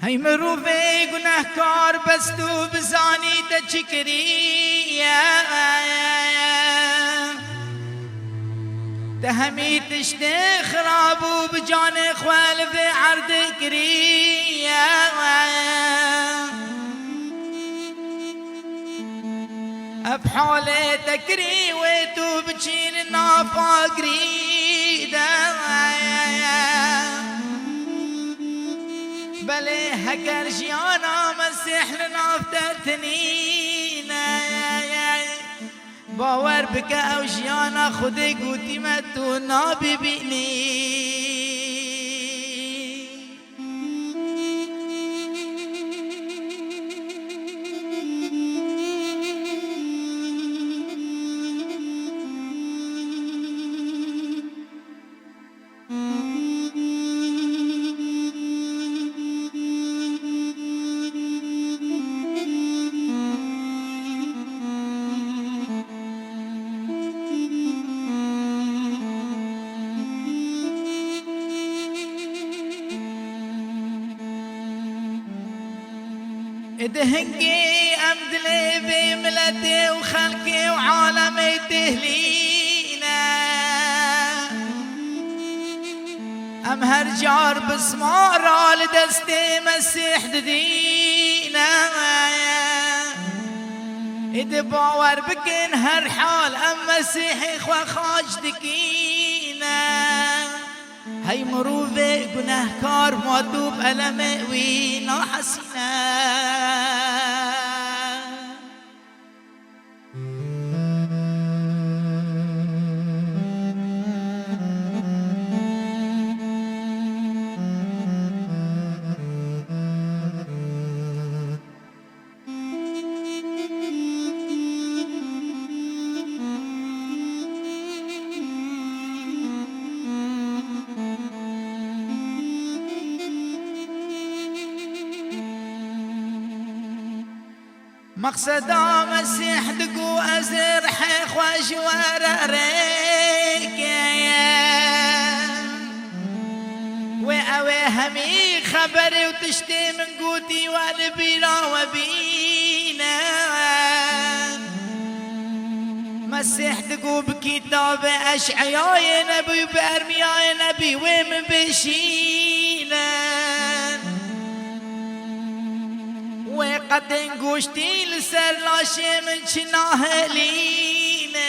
هی مروفه گناهکار بس تو بزانی تا چکری تا همی تشت خرابو بجان خوالف عرض کری بحاله تكري ويتو بچين نافاقري بلي هكر جيانا مسيح لنافترتنين باور بك او جيانا خودي قوتي متو نابي بيني ادهنقي امدلي بملتي وخلقي وعالمي تهلينا امهر جار بسمارة لدستي مسيح ددينا اد باور بكن هر حال ام مسيحي خوا خاج دكينا هی مروفه گناهکار مادوب علمه وی ناحسینه مقصدا مسيح دقو ازر حيخ وجوار ريك واوي همي خبري وتشتي من قوتي والبيرا وبينا مسيح دقو بكتاب اشعياء يا نبي وبارمياء يا نبي ومن بشينا وقد انقوشتي لسر لاشي من شناهلينا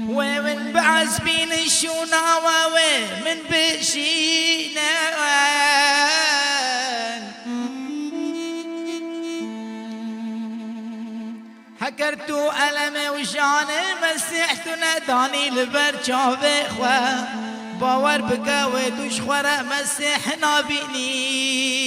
ومن بعزبين الشونا ومن بشينا حكرتو ألمي وشاني مسيحتنا داني لبرشافي خوا باور بكا ويدوش خورا مسيح نابيني